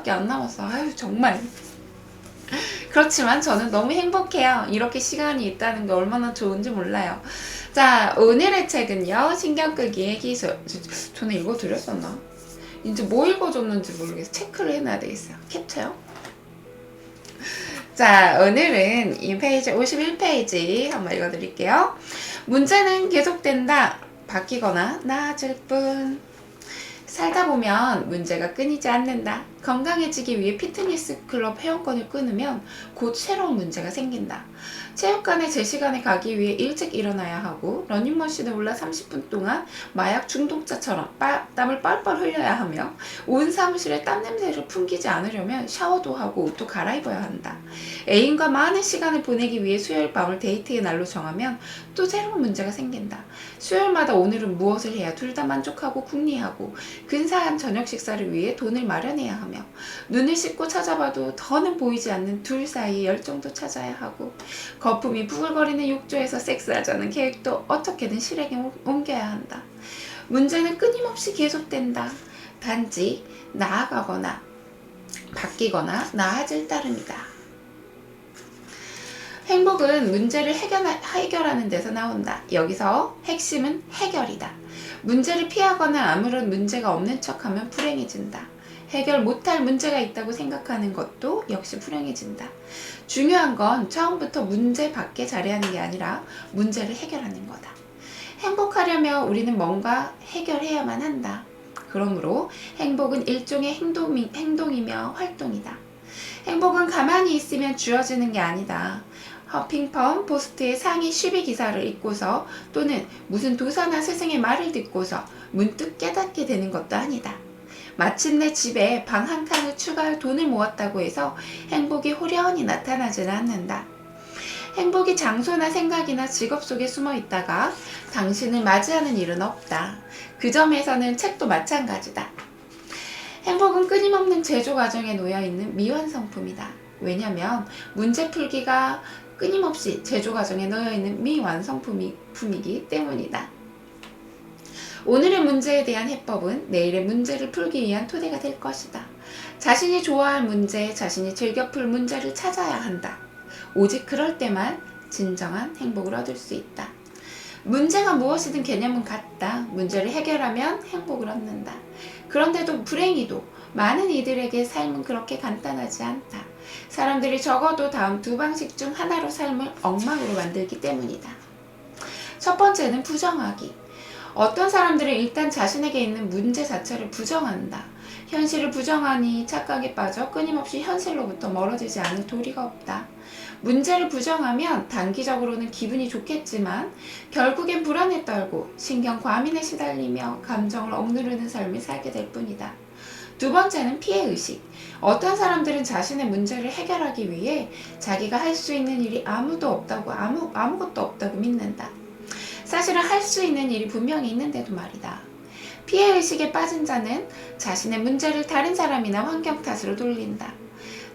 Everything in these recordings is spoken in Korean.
안 남았어. 아유 정말. 그렇지만 저는 너무 행복해요. 이렇게 시간이 있다는 게 얼마나 좋은지 몰라요. 자, 오늘의 책은요. 신경 끄기의 기술. 저는 읽어드렸었나? 이제 뭐 읽어줬는지 모르겠어요. 체크를 해놔야 되겠어요. 캡처요. 자, 오늘은 이 페이지 51페이지 한번 읽어드릴게요. 문제는 계속된다. 바뀌거나 나아질 뿐. 살다 보면 문제가 끊이지 않는다. 건강해지기 위해 피트니스 클럽 회원권을 끊으면 곧 새로운 문제가 생긴다. 체육관에 제 시간에 가기 위해 일찍 일어나야 하고 러닝머신에 올라 30분 동안 마약 중독자처럼 땀을 뻘뻘 흘려야 하며 온 사무실에 땀 냄새를 풍기지 않으려면 샤워도 하고 옷도 갈아입어야 한다. 애인과 많은 시간을 보내기 위해 수요일 밤을 데이트의 날로 정하면 또 새로운 문제가 생긴다. 수요일마다 오늘은 무엇을 해야 둘 다 만족하고 궁리하고 근사한 저녁 식사를 위해 돈을 마련해야 하며 눈을 씻고 찾아봐도 더는 보이지 않는 둘 사이의 열정도 찾아야 하고 거품이 부글거리는 욕조에서 섹스하자는 계획도 어떻게든 실행에 옮겨야 한다. 문제는 끊임없이 계속된다. 단지 나아가거나 바뀌거나 나아질 따름이다. 행복은 문제를 해결하는 데서 나온다. 여기서 핵심은 해결이다. 문제를 피하거나 아무런 문제가 없는 척하면 불행해진다. 해결 못할 문제가 있다고 생각하는 것도 역시 불행해진다. 중요한 건 처음부터 문제 밖에 자리하는 게 아니라 문제를 해결하는 거다. 행복하려면 우리는 뭔가 해결해야만 한다. 그러므로 행복은 일종의 행동이며 활동이다. 행복은 가만히 있으면 주어지는 게 아니다. 허핑턴 포스트의 상위 10위 기사를 읽고서 또는 무슨 도사나 스승의 말을 듣고서 문득 깨닫게 되는 것도 아니다. 마침내 집에 방 한 칸을 추가할 돈을 모았다고 해서 행복이 호련히 나타나지는 않는다. 행복이 장소나 생각이나 직업 속에 숨어 있다가 당신을 맞이하는 일은 없다. 그 점에서는 책도 마찬가지다. 행복은 끊임없는 제조 과정에 놓여있는 미완성품이다. 왜냐면 문제 풀기가 끊임없이 제조 과정에 놓여있는 미완성품이기 때문이다. 오늘의 문제에 대한 해법은 내일의 문제를 풀기 위한 토대가 될 것이다. 자신이 좋아할 문제, 자신이 즐겨 풀 문제를 찾아야 한다. 오직 그럴 때만 진정한 행복을 얻을 수 있다. 문제가 무엇이든 개념은 같다. 문제를 해결하면 행복을 얻는다. 그런데도 불행히도 많은 이들에게 삶은 그렇게 간단하지 않다. 사람들이 적어도 다음 두 방식 중 하나로 삶을 엉망으로 만들기 때문이다. 첫 번째는 부정하기. 어떤 사람들은 일단 자신에게 있는 문제 자체를 부정한다. 현실을 부정하니 착각에 빠져 끊임없이 현실로부터 멀어지지 않을 도리가 없다. 문제를 부정하면 단기적으로는 기분이 좋겠지만 결국엔 불안에 떨고 신경 과민에 시달리며 감정을 억누르는 삶을 살게 될 뿐이다. 두 번째는 피해의식. 어떤 사람들은 자신의 문제를 해결하기 위해 자기가 할 수 있는 일이 아무것도 없다고 믿는다. 사실은 할 수 있는 일이 분명히 있는데도 말이다. 피해의식에 빠진 자는 자신의 문제를 다른 사람이나 환경 탓으로 돌린다.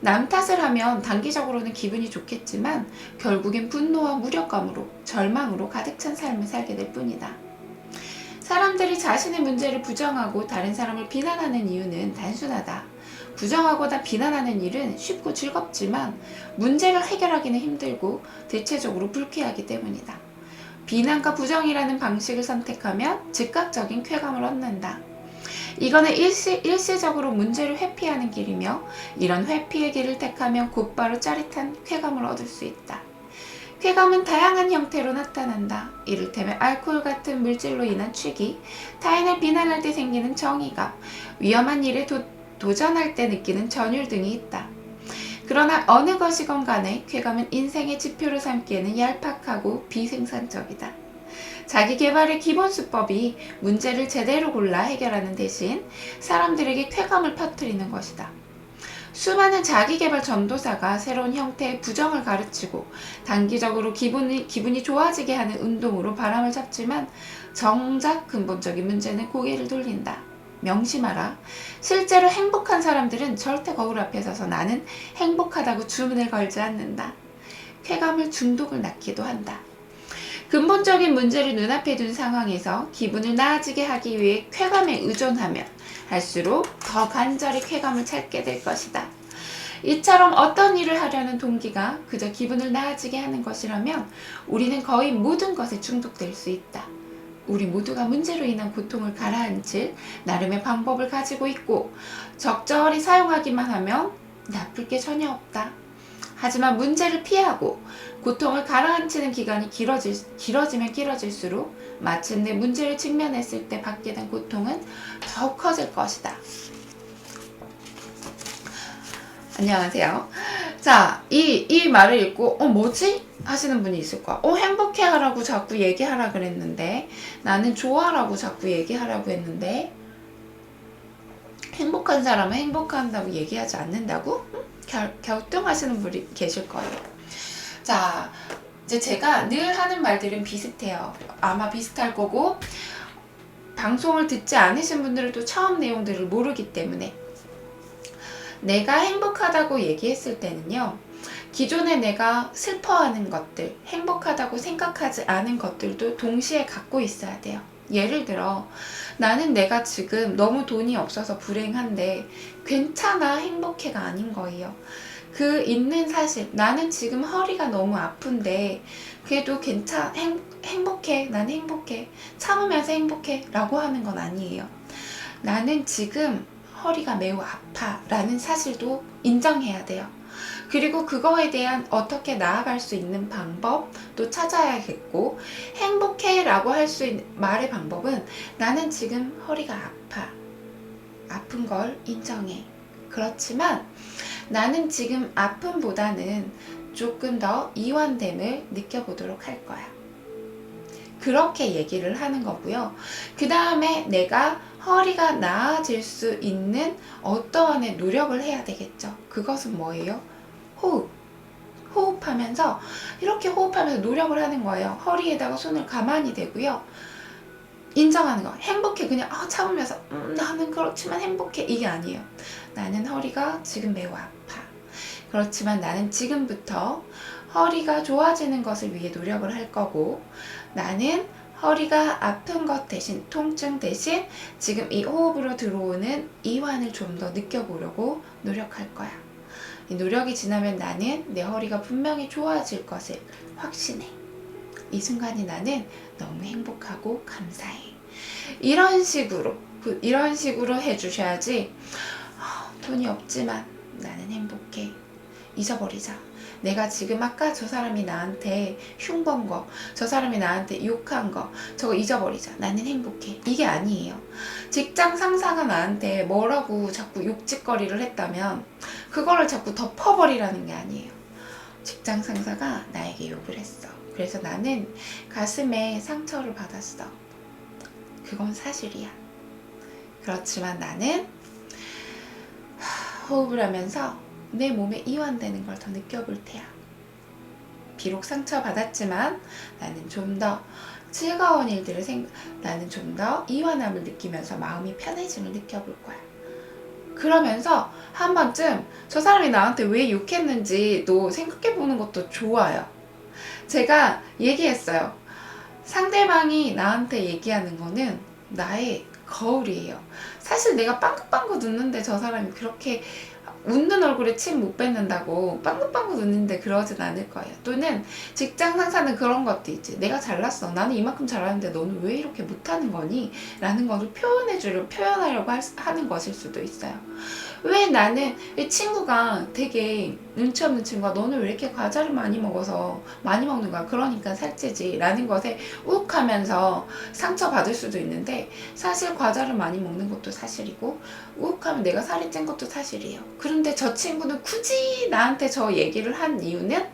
남 탓을 하면 단기적으로는 기분이 좋겠지만 결국엔 분노와 무력감으로 절망으로 가득 찬 삶을 살게 될 뿐이다. 사람들이 자신의 문제를 부정하고 다른 사람을 비난하는 이유는 단순하다. 부정하거나 비난하는 일은 쉽고 즐겁지만 문제를 해결하기는 힘들고 대체적으로 불쾌하기 때문이다. 비난과 부정이라는 방식을 선택하면 즉각적인 쾌감을 얻는다. 이거는 일시적으로 문제를 회피하는 길이며 이런 회피의 길을 택하면 곧바로 짜릿한 쾌감을 얻을 수 있다. 쾌감은 다양한 형태로 나타난다. 이를테면 알코올 같은 물질로 인한 취기, 타인을 비난할 때 생기는 정의감, 위험한 일에 도전할 때 느끼는 전율 등이 있다. 그러나 어느 것이건 간에 쾌감은 인생의 지표로 삼기에는 얄팍하고 비생산적이다. 자기 개발의 기본 수법이 문제를 제대로 골라 해결하는 대신 사람들에게 쾌감을 퍼뜨리는 것이다. 수많은 자기개발 전도사가 새로운 형태의 부정을 가르치고 단기적으로 기분이 좋아지게 하는 운동으로 바람을 잡지만 정작 근본적인 문제는 고개를 돌린다. 명심하라. 실제로 행복한 사람들은 절대 거울 앞에 서서 나는 행복하다고 주문을 걸지 않는다. 쾌감을 중독을 낳기도 한다. 근본적인 문제를 눈앞에 둔 상황에서 기분을 나아지게 하기 위해 쾌감에 의존하면 할수록 더 간절히 쾌감을 찾게 될 것이다. 이처럼 어떤 일을 하려는 동기가 그저 기분을 나아지게 하는 것이라면 우리는 거의 모든 것에 중독될 수 있다. 우리 모두가 문제로 인한 고통을 가라앉힐 나름의 방법을 가지고 있고 적절히 사용하기만 하면 나쁠 게 전혀 없다. 하지만 문제를 피하고 고통을 가라앉히는 기간이 길어지면 길어질수록 마침내 문제를 직면했을 때 받게 된 고통은 더욱 커질 것이다. 안녕하세요. 자, 이 말을 읽고 뭐지? 하시는 분이 있을 거야. 행복해 하라고 자꾸 얘기하라 그랬는데 나는 좋아라고 자꾸 얘기하라고 했는데 행복한 사람은 행복한다고 얘기하지 않는다고? 갸우뚱하시는 분이 계실 거예요. 자, 이제 제가 늘 하는 말들은 비슷해요. 아마 비슷할 거고 방송을 듣지 않으신 분들은 또 처음 내용들을 모르기 때문에 내가 행복하다고 얘기했을 때는요, 기존에 내가 슬퍼하는 것들, 행복하다고 생각하지 않은 것들도 동시에 갖고 있어야 돼요. 예를 들어 나는 내가 지금 너무 돈이 없어서 불행한데 괜찮아, 행복해가 아닌 거예요. 그 있는 사실, 나는 지금 허리가 너무 아픈데 그래도 행복해, 나는 행복해, 참으면서 행복해 라고 하는 건 아니에요. 나는 지금 허리가 매우 아파 라는 사실도 인정해야 돼요. 그리고 그거에 대한 어떻게 나아갈 수 있는 방법도 찾아야겠고, 행복해 라고 할 수 있는 말의 방법은 나는 지금 허리가 아파, 아픈 걸 인정해. 그렇지만 나는 지금 아픔보다는 조금 더 이완됨을 느껴보도록 할 거야. 그렇게 얘기를 하는 거고요. 그 다음에 내가 허리가 나아질 수 있는 어떠한의 노력을 해야 되겠죠. 그것은 뭐예요? 호흡하면서, 이렇게 호흡하면서 노력을 하는 거예요. 허리에다가 손을 가만히 대고요. 인정하는 거. 행복해. 그냥 참으면서 나는 그렇지만 행복해. 이게 아니에요. 나는 허리가 지금 매우 아파. 그렇지만 나는 지금부터 허리가 좋아지는 것을 위해 노력을 할 거고, 나는 허리가 아픈 것 대신, 통증 대신 지금 이 호흡으로 들어오는 이완을 좀 더 느껴보려고 노력할 거야. 이 노력이 지나면 나는 내 허리가 분명히 좋아질 것을 확신해. 이 순간이 나는 너무 행복하고 감사해. 이런 식으로 해주셔야지. 돈이 없지만 나는 행복해. 잊어버리자. 내가 지금 아까 저 사람이 나한테 흉본 거, 저 사람이 나한테 욕한 거, 저거 잊어버리자. 나는 행복해. 이게 아니에요. 직장 상사가 나한테 뭐라고 자꾸 욕짓거리를 했다면 그거를 자꾸 덮어버리라는 게 아니에요. 직장 상사가 나에게 욕을 했어. 그래서 나는 가슴에 상처를 받았어. 그건 사실이야. 그렇지만 나는 호흡을 하면서 내 몸에 이완되는 걸 더 느껴볼 테야. 비록 상처받았지만 나는 좀 더 즐거운 나는 좀 더 이완함을 느끼면서 마음이 편해짐을 느껴볼 거야. 그러면서 한 번쯤 저 사람이 나한테 왜 욕했는지도 생각해보는 것도 좋아요. 제가 얘기했어요. 상대방이 나한테 얘기하는 거는 나의 거울이에요. 사실 내가 빵긋빵긋 웃는데 저 사람이 그렇게 웃는 얼굴에 침 못 뱉는다고 빵긋빵긋 웃는데 그러진 않을 거예요. 또는 직장 상사는 그런 것도 있지. 내가 잘났어. 나는 이만큼 잘하는데 너는 왜 이렇게 못하는 거니? 라는 것을 표현하려고 하는 것일 수도 있어요. 왜 친구가 되게 눈치 없는 친구가 너는 왜 이렇게 과자를 많이 먹는 거야? 그러니까 살찌지. 라는 것에 욱하면서 상처받을 수도 있는데, 사실 과자를 많이 먹는 것도 사실이고 욱하면 내가 살이 찐 것도 사실이에요. 그런데 저 친구는 굳이 나한테 저 얘기를 한 이유는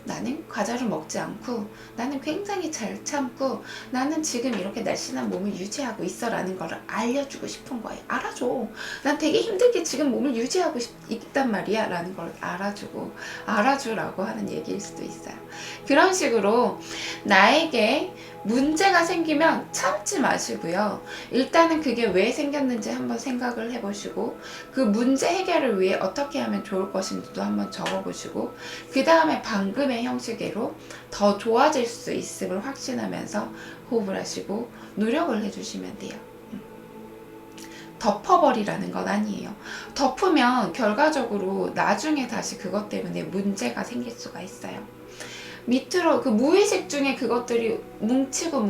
나는 과자를 먹지 않고 나는 굉장히 잘 참고 나는 지금 이렇게 날씬한 몸을 유지하고 있어 라는 걸 알려주고 싶은 거예요. 알아줘. 난 되게 힘들게 지금 몸을 유지하고 있단 말이야 라는 걸 알아주라고 하는 얘기일 수도 있어요. 그런 식으로 나에게 문제가 생기면 참지 마시고요. 일단은 그게 왜 생겼는지 한번 생각을 해보시고 그 문제 해결을 위해 어떻게 하면 좋을 것인지도 한번 적어보시고 그 다음에 방금의 형식으로 더 좋아질 수 있음을 확신하면서 호흡을 하시고 노력을 해주시면 돼요. 덮어버리라는 건 아니에요. 덮으면 결과적으로 나중에 다시 그것 때문에 문제가 생길 수가 있어요. 밑으로 그 무의식 중에 그것들이 뭉쳐서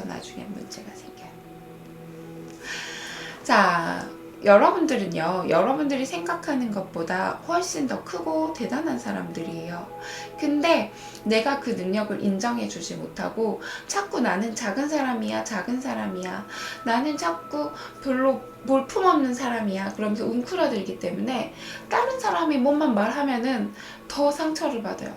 나중에 문제가 생겨요. 자, 여러분들은요, 여러분들이 생각하는 것보다 훨씬 더 크고 대단한 사람들이에요. 근데 내가 그 능력을 인정해주지 못하고 자꾸 나는 작은 사람이야, 나는 자꾸 별로 볼품없는 사람이야 그러면서 웅크러들기 때문에 다른 사람이 뭔만 말하면은 더 상처를 받아요.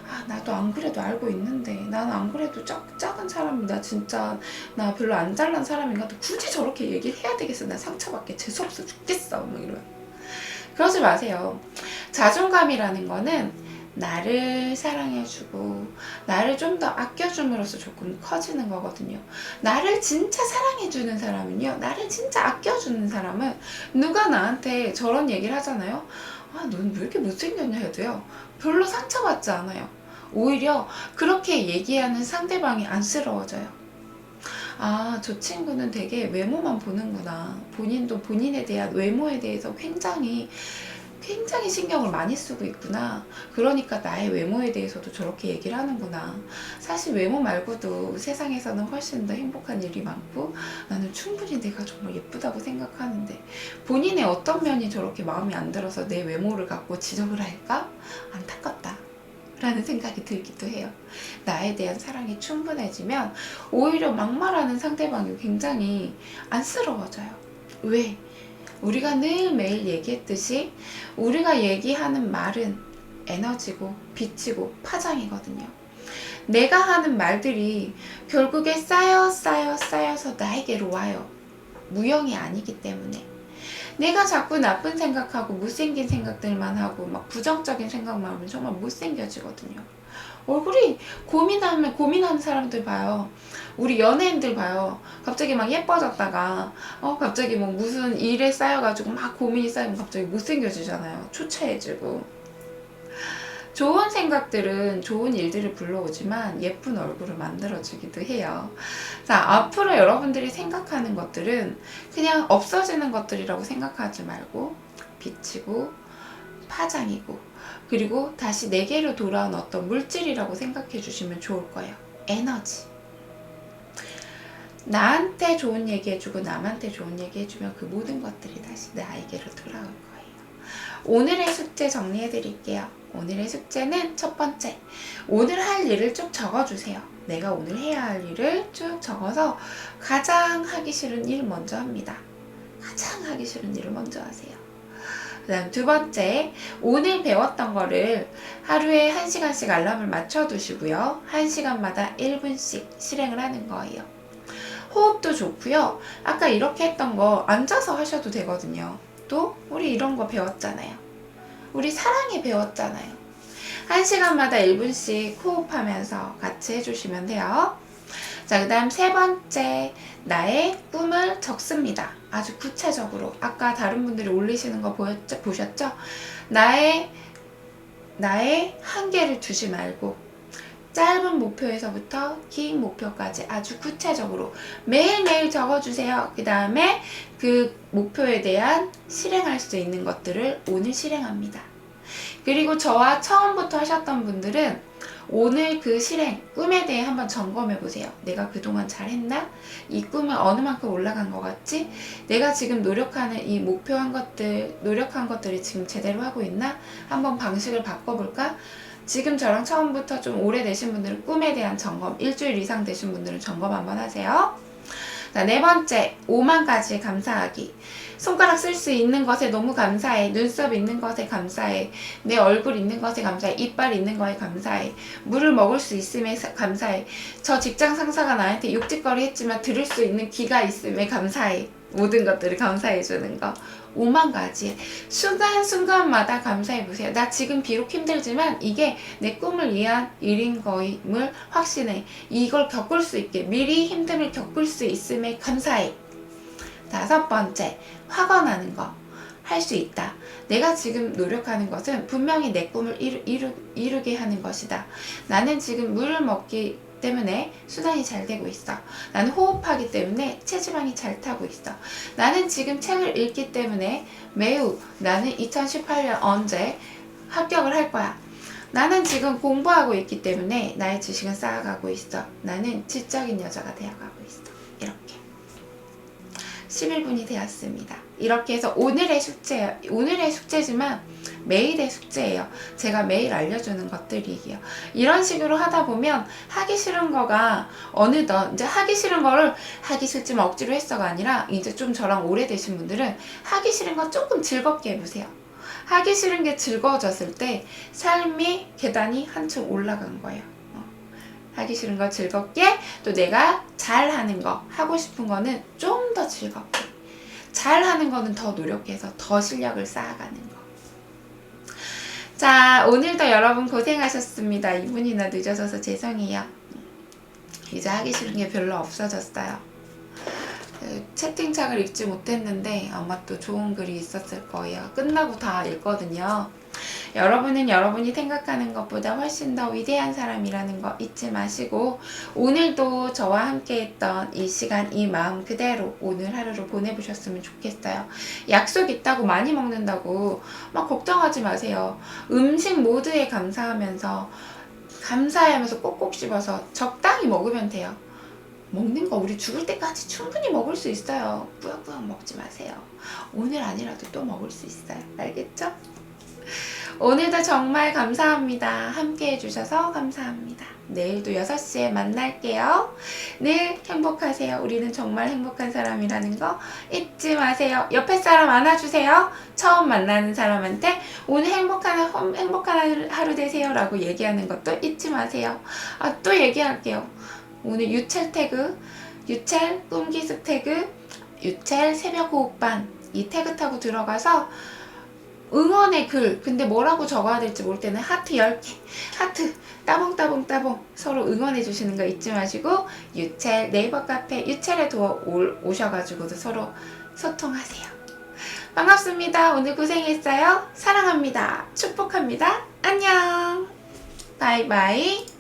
아, 나도 안 그래도 알고 있는데, 나는 안 그래도 작은 사람이다. 진짜 나 별로 안 잘난 사람인가? 굳이 저렇게 얘기를 해야 되겠어? 나 상처받게 재수없어 죽겠어. 뭐 이런. 그러지 마세요. 자존감이라는 거는 나를 사랑해주고 나를 좀 더 아껴줌으로써 조금 커지는 거거든요. 나를 진짜 사랑해주는 사람은요, 나를 진짜 아껴주는 사람은 누가 나한테 저런 얘기를 하잖아요. 아, 넌 왜 이렇게 못생겼냐 해도요, 별로 상처받지 않아요. 오히려 그렇게 얘기하는 상대방이 안쓰러워져요. 아, 저 친구는 되게 외모만 보는구나. 본인도 본인에 대한 외모에 대해서 굉장히 신경을 많이 쓰고 있구나. 그러니까 나의 외모에 대해서도 저렇게 얘기를 하는구나. 사실 외모 말고도 세상에서는 훨씬 더 행복한 일이 많고 나는 충분히 내가 정말 예쁘다고 생각하는데 본인의 어떤 면이 저렇게 마음에 안 들어서 내 외모를 갖고 지적을 할까? 안타깝다 라는 생각이 들기도 해요. 나에 대한 사랑이 충분해지면 오히려 막말하는 상대방이 굉장히 안쓰러워져요. 왜? 우리가 늘 매일 얘기했듯이 우리가 얘기하는 말은 에너지고 빛이고 파장이거든요. 내가 하는 말들이 결국에 쌓여서 나에게로 와요. 무형이 아니기 때문에. 내가 자꾸 나쁜 생각하고 못생긴 생각들만 하고 막 부정적인 생각만 하면 정말 못생겨지거든요. 얼굴이 고민하는 사람들 봐요. 우리 연예인들 봐요. 갑자기 막 예뻐졌다가 갑자기 뭐 무슨 일에 쌓여가지고 막 고민이 쌓이면 갑자기 못생겨지잖아요. 초췌해지고. 좋은 생각들은 좋은 일들을 불러오지만 예쁜 얼굴을 만들어주기도 해요. 자, 앞으로 여러분들이 생각하는 것들은 그냥 없어지는 것들이라고 생각하지 말고 빛이고 파장이고 그리고 다시 내게로 돌아온 어떤 물질이라고 생각해 주시면 좋을 거예요. 에너지. 나한테 좋은 얘기 해주고 남한테 좋은 얘기 해주면 그 모든 것들이 다시 나에게로 돌아올 거예요. 오늘의 숙제 정리해 드릴게요. 오늘의 숙제는 첫 번째, 오늘 할 일을 쭉 적어주세요. 내가 오늘 해야 할 일을 쭉 적어서 가장 하기 싫은 일 먼저 합니다. 가장 하기 싫은 일을 먼저 하세요. 그 다음 두 번째, 오늘 배웠던 거를 하루에 1시간씩 알람을 맞춰두시고요. 1시간마다 1분씩 실행을 하는 거예요. 호흡도 좋고요. 아까 이렇게 했던 거 앉아서 하셔도 되거든요. 또 우리 이런 거 배웠잖아요. 우리 사랑에 배웠잖아요. 1시간마다 1분씩 호흡하면서 같이 해주시면 돼요. 자, 그 다음 세 번째, 나의 꿈을 적습니다. 아주 구체적으로. 아까 다른 분들이 올리시는 거 보셨죠? 나의 한계를 두지 말고 짧은 목표에서부터 긴 목표까지 아주 구체적으로 매일매일 적어주세요. 그 다음에 그 목표에 대한 실행할 수 있는 것들을 오늘 실행합니다. 그리고 저와 처음부터 하셨던 분들은 오늘 그 실행, 꿈에 대해 한번 점검해 보세요. 내가 그동안 잘했나? 이 꿈은 어느 만큼 올라간 것 같지? 내가 지금 노력하는 이 목표한 것들, 노력한 것들이 지금 제대로 하고 있나? 한번 방식을 바꿔볼까? 지금 저랑 처음부터 좀 오래되신 분들은 꿈에 대한 점검, 일주일 이상 되신 분들은 점검 한번 하세요. 자, 네 번째, 5만 가지 감사하기. 손가락 쓸 수 있는 것에 너무 감사해. 눈썹 있는 것에 감사해. 내 얼굴 있는 것에 감사해. 이빨 있는 거에 감사해. 물을 먹을 수 있음에 감사해. 저 직장 상사가 나한테 욕짓거리 했지만 들을 수 있는 귀가 있음에 감사해. 모든 것들을 감사해 주는 거. 5만 가지. 순간순간마다 감사해 보세요. 나 지금 비록 힘들지만 이게 내 꿈을 위한 일인 거임을 확신해. 이걸 겪을 수 있게 미리 힘듦을 겪을 수 있음에 감사해. 다섯 번째, 확언하는 거. 할 수 있다. 내가 지금 노력하는 것은 분명히 내 꿈을 이루게 하는 것이다. 나는 지금 물을 때문에 순환이 잘 되고 있어. 나는 호흡하기 때문에 체지방이 잘 타고 있어. 나는 지금 책을 읽기 때문에 매우 나는 2018년 언제 합격을 할 거야. 나는 지금 공부하고 있기 때문에 나의 지식은 쌓아가고 있어. 나는 지적인 여자가 되어가고 있어. 이렇게 11분이 되었습니다. 이렇게 해서 오늘의 숙제지만 매일의 숙제예요. 제가 매일 알려주는 것들이에요. 이런 식으로 하다 보면 하기 싫은 거가 어느덧 이제 하기 싫은 거를 하기 싫지만 억지로 했어가 아니라 이제 좀 저랑 오래되신 분들은 하기 싫은 거 조금 즐겁게 해보세요. 하기 싫은 게 즐거워졌을 때 삶의 계단이 한층 올라간 거예요. 하기 싫은 거 즐겁게, 또 내가 잘하는 거, 하고 싶은 거는 좀 더 즐겁게, 잘하는 거는 더 노력해서 더 실력을 쌓아가는 거. 자, 오늘도 여러분 고생하셨습니다. 2분이나 늦어져서 죄송해요. 이제 하기 싫은 게 별로 없어졌어요. 채팅창을 읽지 못했는데 아마 또 좋은 글이 있었을 거예요. 끝나고 다 읽거든요. 여러분은 여러분이 생각하는 것보다 훨씬 더 위대한 사람이라는 거 잊지 마시고, 오늘도 저와 함께 했던 이 시간, 이 마음 그대로 오늘 하루를 보내보셨으면 좋겠어요. 약속 있다고 많이 먹는다고 막 걱정하지 마세요. 음식 모두에 감사하면서 꼭꼭 씹어서 적당히 먹으면 돼요. 먹는 거 우리 죽을 때까지 충분히 먹을 수 있어요. 꾸역꾸역 먹지 마세요. 오늘 아니라도 또 먹을 수 있어요. 알겠죠? 오늘도 정말 감사합니다. 함께 해주셔서 감사합니다. 내일도 6시에 만날게요. 늘 행복하세요. 우리는 정말 행복한 사람이라는 거 잊지 마세요. 옆에 사람 안아주세요. 처음 만나는 사람한테 오늘 행복한 하루 되세요 라고 얘기하는 것도 잊지 마세요. 또 얘기할게요. 오늘 유첼 태그, 유첼 꿈기습 태그, 유첼 새벽 호흡반, 이 태그 타고 들어가서 응원의 글, 근데 뭐라고 적어야 될지 모를 때는 하트 10개, 하트 따봉 서로 응원해 주시는 거 잊지 마시고, 유첼 네이버 카페 유첼에 오셔가지고도 서로 소통하세요. 반갑습니다. 오늘 고생했어요. 사랑합니다. 축복합니다. 안녕. 바이바이.